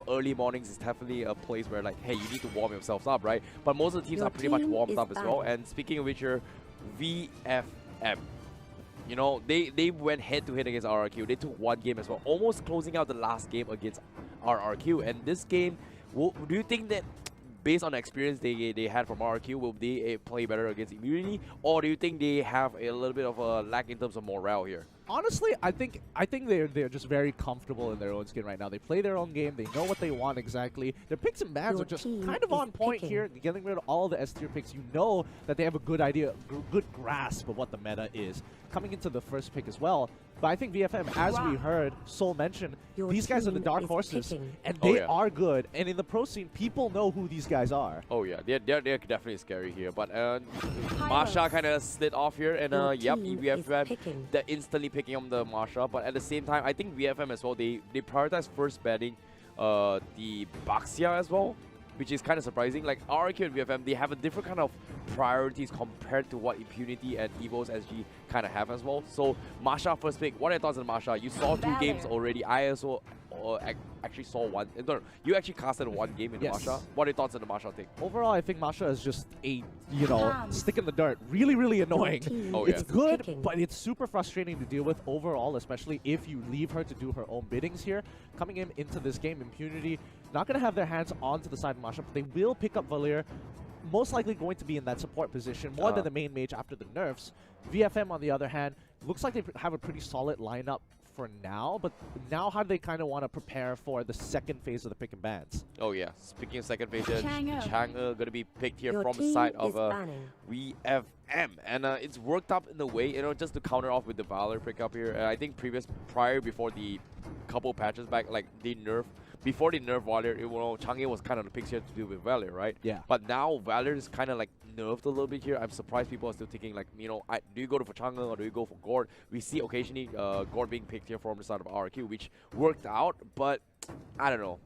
early mornings is definitely a place where like, hey, you need to warm yourselves up, right? But most of the teams are pretty much warmed up as well. And speaking of which, your VFM, you know, they went head-to-head against RRQ. They took one game as well, almost closing out the last game against RRQ. And this game, do you think that based on the experience they had from RRQ, will they play better against Impunity? Or do you think they have a little bit of a lack in terms of morale here? Honestly, I think they're just very comfortable in their own skin right now. They play their own game. They know what they want exactly. Their picks and bans are just kind of on point here. Getting rid of all the S-tier picks, you know that they have a good idea, good grasp of what the meta is. Coming into the first pick as well. But I think VFM, as we heard Soul mention, these guys are the dark horses, and they are good. And in the pro scene, people know who these guys are. Oh yeah, they're definitely scary here. But Masha kind of slid off here, and yep, VFM they're instantly picking up the Masha. But at the same time, I think VFM as well, they prioritize first betting the Baxia as well, which is kind of surprising. Like RRQ and VFM, they have a different kind of priorities compared to what Impunity and Evo's SG kind of have as well. So Masha first pick, what are your thoughts on Masha? You saw 2 games already. I also actually saw one. No, you actually casted 1 game in Masha. What are your thoughts on the Masha take? Overall, I think Masha is just a, you know, stick in the dirt. Really, really annoying. It's good, but it's super frustrating to deal with overall, especially if you leave her to do her own biddings here. Coming into this game, Impunity, not going to have their hands onto the side of Masha, but they will pick up Valir. Most likely going to be in that support position more than the main mage after the nerfs. VFM, on the other hand, looks like they have a pretty solid lineup for now, but now how do they kind of want to prepare for the second phase of the pick and bans? Oh yeah, speaking of second phase, Chang'e gonna be picked here from the side of VFM, and it's worked up in a way, you know, just to counter off with the Valor pickup here. I think prior before the couple patches back, like before they nerf Valor, you know, Chang'e was kind of the picks here to do with Valor, right? Yeah. But now Valor is kind of like nerfed a little bit here. I'm surprised people are still thinking like, you know, do you go for Chang'e or do you go for Gord? We see occasionally Gord being picked here from the side of RRQ, which worked out, but I don't know.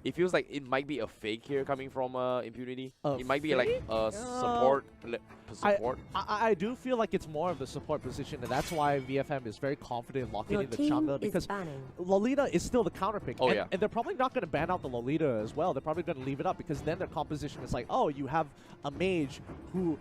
It feels like it might be a fake here coming from Impunity. It might be like a support. I do feel like it's more of the support position, and that's why VFM is very confident in locking in the Chang'e, because Lolita is still the counter pick. And they're probably not going to ban out the Lolita as well. They're probably going to leave it up, because then their composition is like, oh, you have a mage who,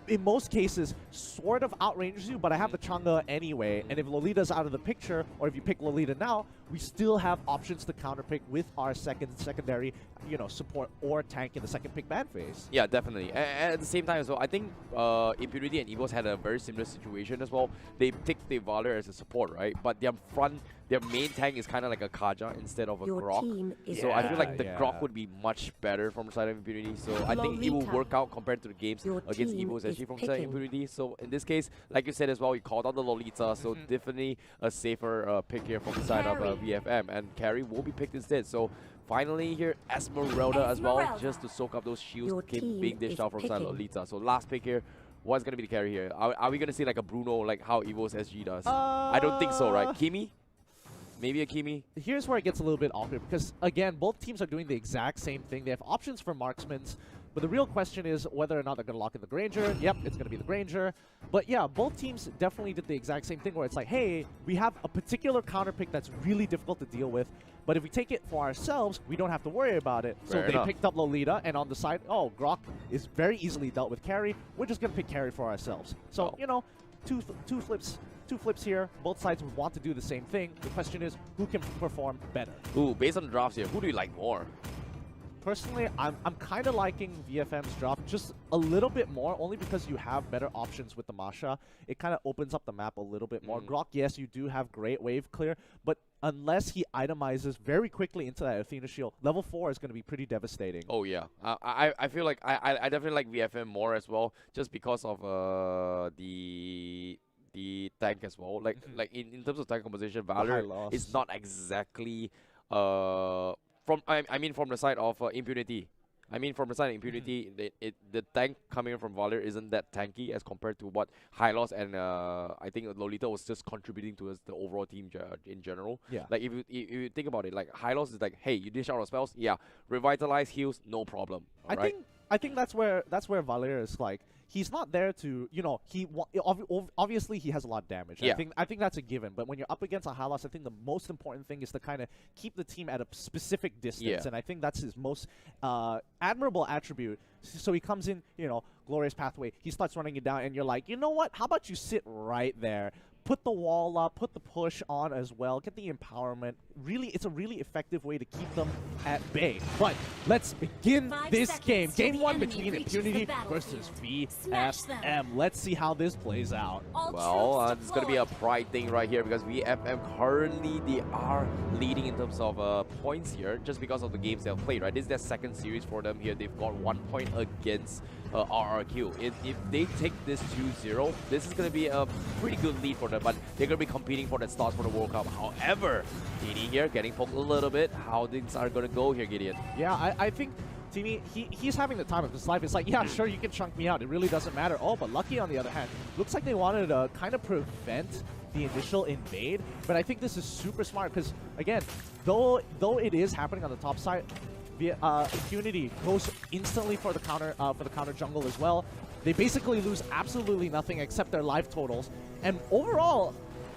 in most cases, sort of outranges you, but I have the Chang'e anyway, and if Lolita's out of the picture, or if you pick Lolita now, we still have options to counterpick with our secondary, you know, support or tank in the second pick ban phase. Yeah, definitely. And at the same time as well, I think Impunity and Evos had a very similar situation as well. They picked the Valor as a support, right? But their main tank is kind of like a Kaja instead of a Grok. So I feel like the Grok would be much better from the side of Impunity. So I think it will work out compared to the games against Evos actually from the side of Impunity. So in this case, like you said as well, you called out the Lolita, so definitely a safer pick here from the side of VFM, and carry will be picked instead. So finally here, Esmeralda as well, just to soak up those shields being dished out from side of Lolita. So last pick here, what's going to be the carry here? Are we going to see like a Bruno, like how Evo's SG does? I don't think so, right? Kimi? Maybe a Kimi? Here's where it gets a little bit awkward, because again, both teams are doing the exact same thing. They have options for marksmans, but the real question is whether or not they're going to lock in the Granger. Yep, it's going to be the Granger. But yeah, both teams definitely did the exact same thing, where it's like, hey, we have a particular counter pick that's really difficult to deal with, but if we take it for ourselves, we don't have to worry about it. So they picked up Lolita, and on the side, oh, Grok is very easily dealt with carry. We're just going to pick carry for ourselves. So, you know, two flips here. Both sides would want to do the same thing. The question is, who can perform better? Ooh, based on the drafts here, who do you like more? Personally, I'm kind of liking VFM's drop just a little bit more, only because you have better options with the Masha. It kind of opens up the map a little bit more. Grok, yes, you do have great wave clear, but unless he itemizes very quickly into that Athena shield, level 4 is going to be pretty devastating. Oh yeah, I feel like I definitely like VFM more as well, just because of the tank as well. Like in terms of tank composition, Valor is not exactly from the side of Impunity. From the side of Impunity, the tank coming in from Valor isn't that tanky as compared to what High Loss and I think Lolita was just contributing towards the overall team in general. Yeah. Like if you think about it, like High Loss is like, hey, you dish out our spells, yeah, revitalize, heals, no problem. I think that's where Valor is like, he's not there to, you know, obviously he has a lot of damage. Yeah. I think that's a given. But when you're up against a Hylos, I think the most important thing is to kind of keep the team at a specific distance. And I think that's his most admirable attribute. So he comes in, you know, glorious pathway. He starts running it down, and you're like, you know what? How about you sit right there? Put the wall up, put the push on as well, get the empowerment. Really, it's a really effective way to keep them at bay. But let's begin this game. Game 1 between Impunity versus VFM. Let's see how this plays out. Well, it's going to be a pride thing right here because VFM currently, they are leading in terms of points here just because of the games they've played, right? This is their second series for them here. They've got 1 point against RRQ. If they take this 2-0, this is going to be a pretty good lead for them, but they're going to be competing for that start for the World Cup. However, TD here getting poked a little bit. How things are going to go here, Gideon? Yeah, I think Timmy, he's having the time of his life. It's like, yeah, sure, you can chunk me out. It really doesn't matter. Oh, but Lucky, on the other hand, looks like they wanted to kind of prevent the initial invade. But I think this is super smart because, again, though it is happening on the top side, Impunity goes instantly for the counter jungle as well. They basically lose absolutely nothing except their life totals. And overall,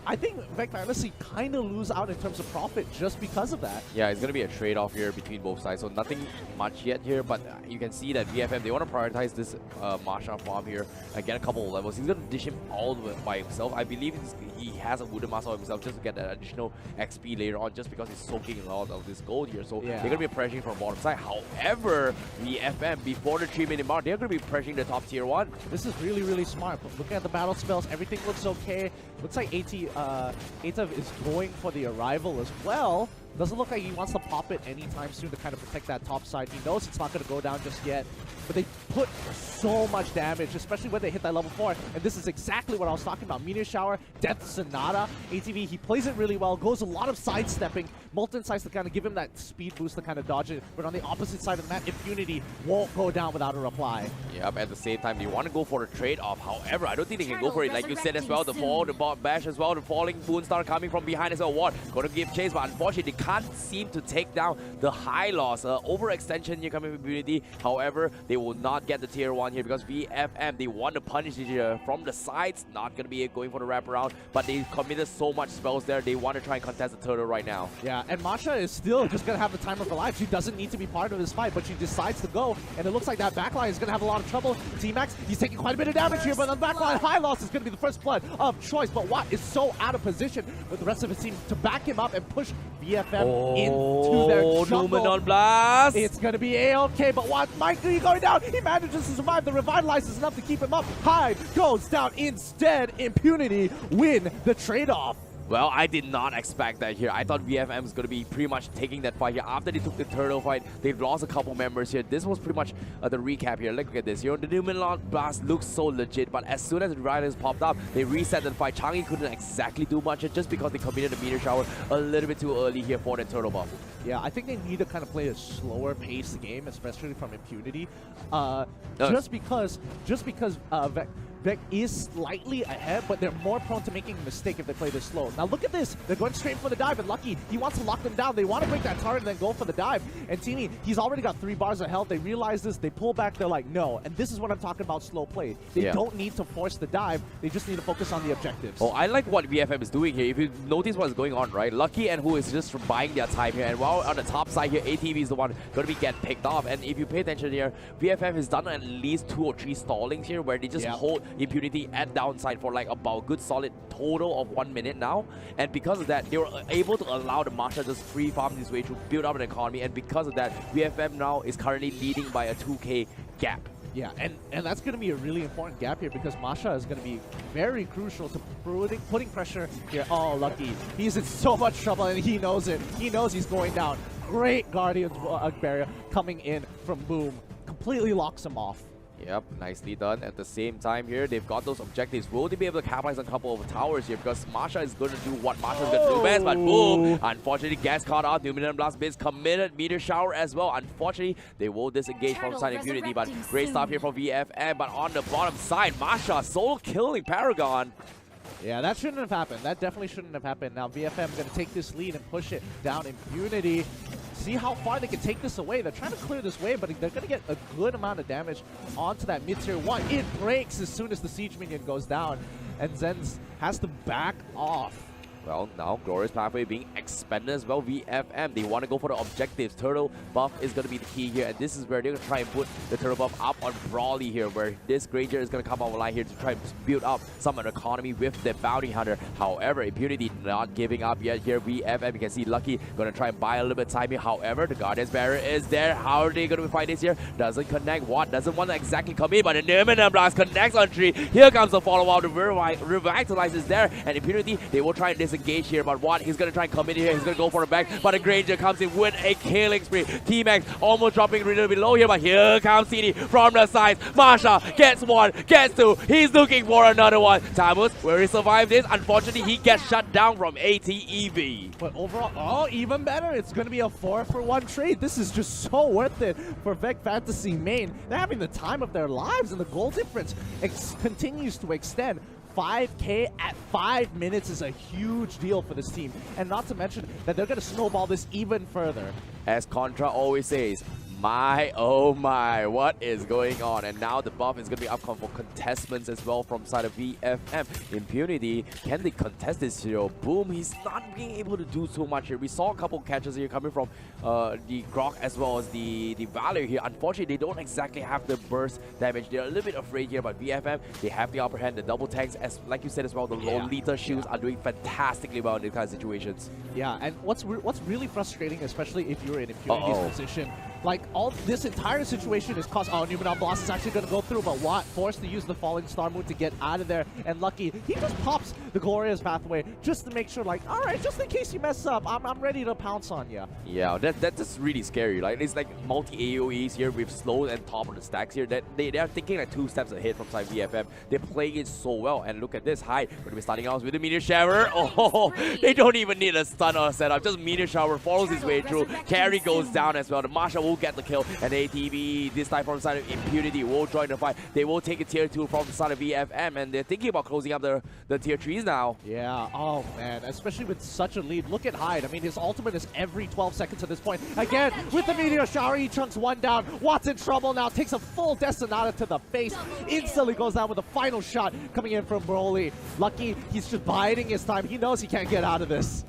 I think Vec Fantasy kind of lose out in terms of profit just because of that. Yeah, it's going to be a trade-off here between both sides. So nothing much yet here, but you can see that VFM, they want to prioritize this Masha farm here and get a couple of levels. He's going to dish him all by himself. I believe he has a Wooden Master himself just to get that additional XP later on just because he's soaking a lot of this gold here. So they're going to be pressuring from bottom side. However, VFM, before the 3-minute mark, they're going to be pressuring the top tier 1. This is really, really smart. But looking at the battle spells, everything looks okay. Looks like Atav is going for the arrival as well. Doesn't look like he wants to pop it anytime soon to kind of protect that top side. He knows it's not going to go down just yet. But they put so much damage, especially when they hit that level 4. And this is exactly what I was talking about. Meteor Shower, Death Sonata. ATV, he plays it really well. Goes a lot of sidestepping. Molten Sights to kind of give him that speed boost to kind of dodge it. But on the opposite side of the map, Impunity won't go down without a reply. Yep, at the same time, they want to go for a trade-off. However, I don't think they can go for it. Like you said as well, the fall, the bot bash as well, the falling Boonstar coming from behind as well. What? Going to give chase, but unfortunately, they can't seem to take down the high loss. Overextension here coming from Impunity. However, they will not get the tier 1 here because VFM, they want to punish it here from the sides. Not going to be going for the wraparound, but they committed so much spells there. They want to try and contest the turtle right now. Yeah, and Masha is still just going to have the time of her life. She doesn't need to be part of this fight, but she decides to go, and it looks like that backline is going to have a lot of trouble. T-Max, he's taking quite a bit of damage here, but on the backline, high loss is going to be the first blood of choice. But Watt is so out of position with the rest of his team to back him up and push VFM into their jungle. Numenon Blast! It's going to be A-okay, but Watt might be going down. He manages to survive. The Revitalize is enough to keep him up. Hyde goes down instead. Impunity win the trade-off. Well, I did not expect that here. I thought VFM was going to be pretty much taking that fight here. After they took the turtle fight, they've lost a couple members here. This was pretty much the recap here. Look at this. You know, the Numenon Blast looks so legit, but as soon as the Riders popped up, they reset the fight. Changi couldn't exactly do much just because they committed the Meteor Shower a little bit too early here for the turtle buff. Yeah, I think they need to kind of play a slower paced game, especially from Impunity. Just because Vec is slightly ahead, but they're more prone to making a mistake if they play this slow. Now look at this. They're going straight for the dive, and Lucky, he wants to lock them down. They want to break that turret and then go for the dive. And Teeny, he's already got 3 bars of health. They realize this. They pull back. They're like, no. And this is what I'm talking about slow play. They don't need to force the dive. They just need to focus on the objectives. Oh, I like what VFM is doing here. If you notice what's going on, right? Lucky and Who is just buying their time here. And while on the top side here, ATV is the one going to be get picked off. And if you pay attention here, VFM has done at least 2 or 3 stallings here where they just hold Impunity at downside for like about a good solid total of 1 minute now. And because of that, they were able to allow the Masha just free farm this way to build up an economy. And because of that, VFM now is currently leading by a 2k gap. Yeah, and that's going to be a really important gap here because Masha is going to be very crucial to putting pressure here. Oh, Lucky. He's in so much trouble and he knows it. He knows he's going down. Great Guardian's barrier coming in from Boom. Completely locks him off. Yep, nicely done. At the same time here, they've got those objectives. Will they be able to capitalize on a couple of towers here? Because Masha is going to do what Masha is going to do best, but boom! Unfortunately, gets caught out. Numenon Blast Biz committed Meteor Shower as well. Unfortunately, they will disengage from side Impunity, but great stuff here from VFM. But on the bottom side, Masha solo killing Paragon. Yeah, that shouldn't have happened. That definitely shouldn't have happened. Now VFM going to take this lead and push it down. Impunity see how far they can take this away. They're trying to clear this way, but they're going to get a good amount of damage onto that mid-tier 1. It breaks as soon as the siege minion goes down, and Zenz has to back off. Well, now Glorious Pathway being expanded as well. VFM, they want to go for the objectives. Turtle buff is going to be the key here, and this is where they're going to try and put the turtle buff up on Brawly here, where this Granger is going to come online here to try and build up some of the economy with the Bounty Hunter. However, Impunity not giving up yet here. VFM, you can see Lucky going to try and buy a little bit of time here. However, the Guardian's Barrier is there. How are they going to fight this here? Doesn't connect. What? Doesn't want to exactly come in, but the Nimina Blast connects on 3. Here comes the follow-up. The Revitalize is there, and Impunity, they will try and disengage here, but what? He's going to try and come in here. He's going to go for a back, but the Granger comes in with a killing spree. T-Max almost dropping a little bit low here, but here comes CD from the sides. Masha gets 1, gets 2. He's looking for another one. Tamus, will he survive this? Unfortunately, he gets shut down from ATEV. But overall, oh, even better. It's going to be a 4-for-1 trade. This is just so worth it for Vec Fantasy main. They're having the time of their lives, and the goal difference continues to extend. 5K at 5 minutes is a huge deal for this team. And not to mention that they're going to snowball this even further. As Contra always says, my, oh my, what is going on? And now the buff is going to be up for contestments as well from side of VFM. Impunity, can they contest this hero? Boom, he's not being able to do so much here. We saw a couple catches here coming from the Grok as well as the Valor here. Unfortunately, they don't exactly have the burst damage. They're a little bit afraid here, but VFM, they have the upper hand. The double tanks, as like you said as well, the low lethal shields are doing fantastically well in these kind of situations. Yeah, and what's really frustrating, especially if you're in Impunity's position, like all this entire situation is caused. Oh, Numenon Blast is actually going to go through, but Watt forced to use the Falling Star move to get out of there. And Lucky, he just pops the Glorious Pathway just to make sure, like, all right, just in case you mess up, I'm ready to pounce on you. Yeah, that's just really scary. Like, it's like multi AOEs here with slow and top of the stacks here. That they are thinking like 2 steps ahead from side VFM. They're playing it so well. And look at this high. We're going to be starting out with the Meteor Shower. Oh, they don't even need a stun or a setup. Just Meteor Shower follows his way through. Carry goes down as well. The Masha will get the kill. And ATV, this time from the side of Impunity, will join the fight. They will take a tier 2 from the side of VFM, and they're thinking about closing up the tier 3s now. Yeah, oh man, especially with such a lead. Look at Hyde. I mean, his ultimate is every 12 seconds at this point. Again, with the Meteor Shower, he chunks 1 down. Watt's in trouble now, takes a full Death Sonata to the face. Instantly goes down with a final shot coming in from Broly. Lucky, he's just biding his time. He knows he can't get out of this.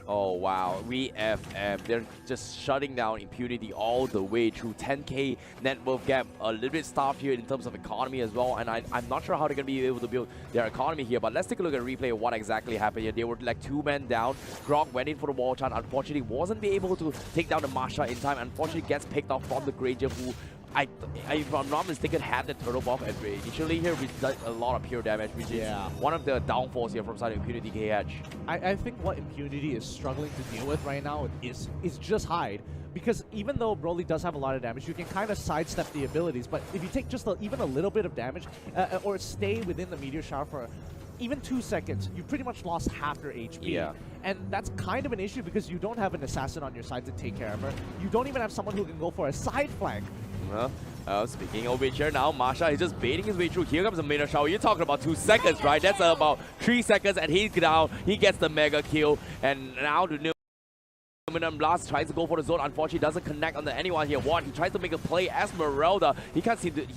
Oh wow, VFM, they're just shutting down Impunity all the way through. 10k net worth gap, a little bit stuffed here in terms of economy as well, and I'm not sure how they're going to be able to build their economy here, but let's take a look at a replay of what exactly happened here. They were like 2 men down. Grok went in for the wall chant, unfortunately wasn't able to take down the Masha in time, unfortunately gets picked off from the Granger, who if I'm not mistaken, had the turtle buff and initially here we did a lot of pure damage, which is one of the downfalls here from side of Impunity KH. I think what Impunity is struggling to deal with right now is just Hyde. Because even though Broly does have a lot of damage, you can kind of sidestep the abilities. But if you take just even a little bit of damage, or stay within the Meteor Shower for even 2 seconds, you pretty much lost half your HP. Yeah. And that's kind of an issue because you don't have an assassin on your side to take care of her. You don't even have someone who can go for a side flank. Speaking of which here now, Masha is just baiting his way through. Here comes the Meteor Shower. You're talking about 2 seconds, right? That's about 3 seconds, and he's down. He gets the mega kill, and now the Numenon Blast tries to go for the zone. Unfortunately, doesn't connect on anyone here. What? He tries to make a play. Esmeralda, he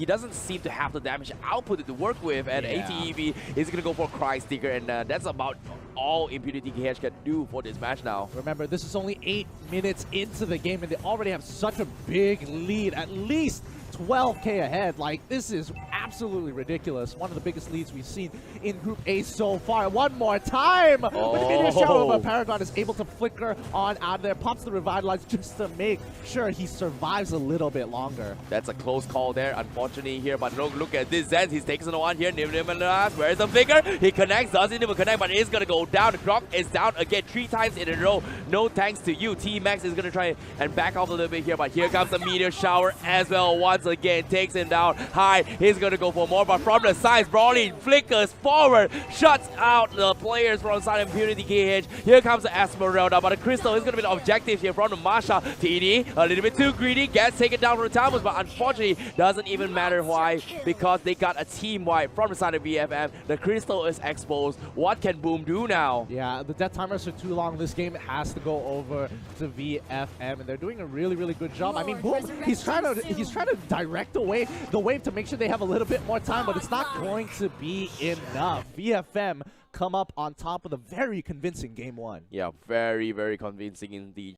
doesn't seem to have the damage output to work with, and ATEV is gonna go for Cry Sticker, and that's about all Impunity KH can do for this match now. Remember, this is only 8 minutes into the game, and they already have such a big lead, at least 12k ahead. Like, this is absolutely ridiculous. One of the biggest leads we've seen in Group A so far. One more time! With the Meteor Shower, Paragon is able to flicker on out of there, pops the Revitalize just to make sure he survives a little bit longer. That's a close call there, unfortunately here, but look at this Zenz. He's taking the one here. Where's the flicker? He connects, doesn't even connect, but it's gonna go down. Grok is down again 3 times in a row. No thanks to you. T-Max is gonna try and back off a little bit here, but here comes the Meteor Shower as well. Once again, takes him down. High, he's gonna go go for more, but from the sides, Brawly flickers forward, shuts out the players from side Impunity KH. Here comes the Esmeralda, but the Crystal is going to be the objective here from the Masha. TD, a little bit too greedy, gets taken down from the Tamus, but unfortunately, doesn't even matter why, because they got a team wipe from the side of VFM. The Crystal is exposed. What can Boom do now? Yeah, the death timers are too long. This game has to go over to VFM, and they're doing a really, really good job. I mean, Boom, he's trying to direct the wave to make sure they have a little bit more time, but it's not going to be enough. VFM come up on top with a very convincing game one. Yeah, very, very convincing indeed.